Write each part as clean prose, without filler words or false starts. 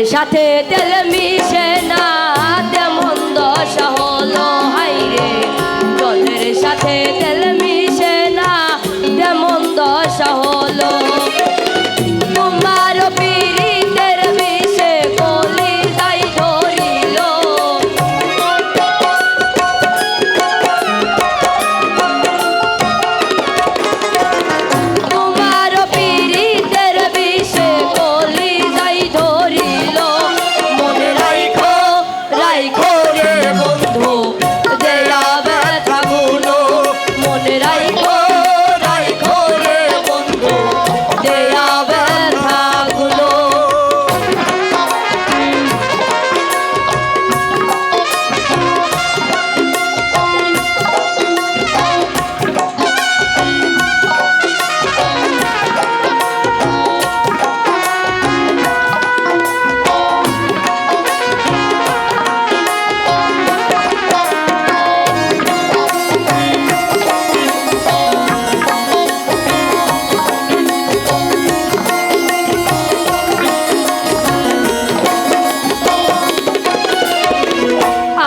সাথে তেল মিশে না তেমন দশা হলো হাইরে জলের সাথে তেল মিশে না তেমন দশা হলো তোমার পীড়িতের বিষে কলি যাই ধরিল তোমার পীড়িতের বিষে কলি যাই ধরিল মনে রাইখো রাইখো রে বন্ধু দেয়া ব্যথা গুলো মনে রাইখো রাইখো রে বন্ধু দেয়া ব্যথা গুলো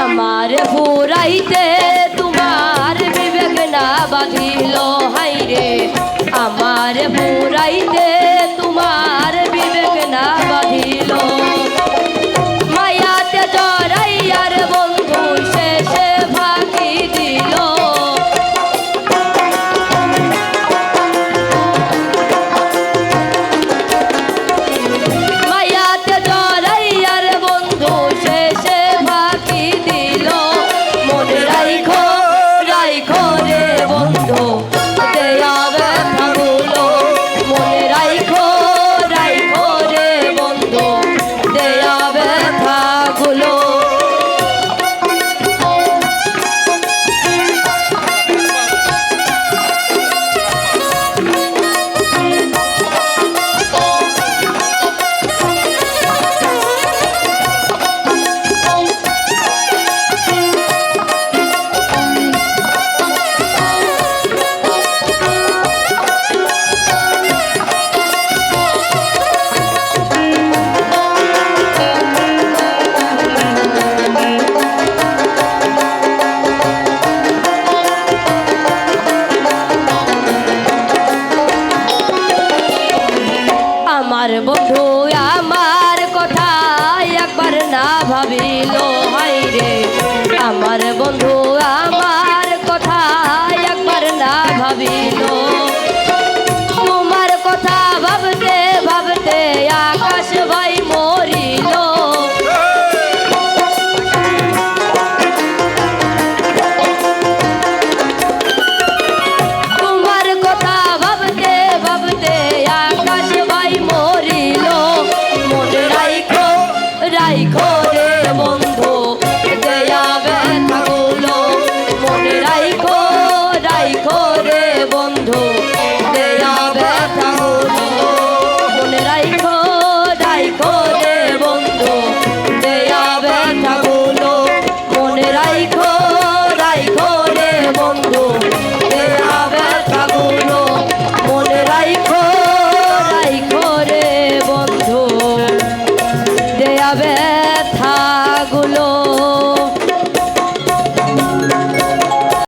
আমার ফুরাইতে তোমার বিবেক না বাঁধিল হাইরে আমার ফুরাইতে তোমার বিবেক না বাঁধিল মায়াতে জড়াইয়ার বন্ধু শেষে ফাঁকি দিল মায়াতে জড়াইয়ার বন্ধু শেষে ফাঁকি দিল মনে রাইখো রাইখো রে বন্ধু দেয়া ব্যথা গুলো মনে রাইখো রাইখো রে বন্ধু দেয়া ব্যথা গুলো আমার বন্ধু আমার কথা একবার না ভাবিল হাইরে আমার বন্ধু আমার কথা একবার না ভাবিল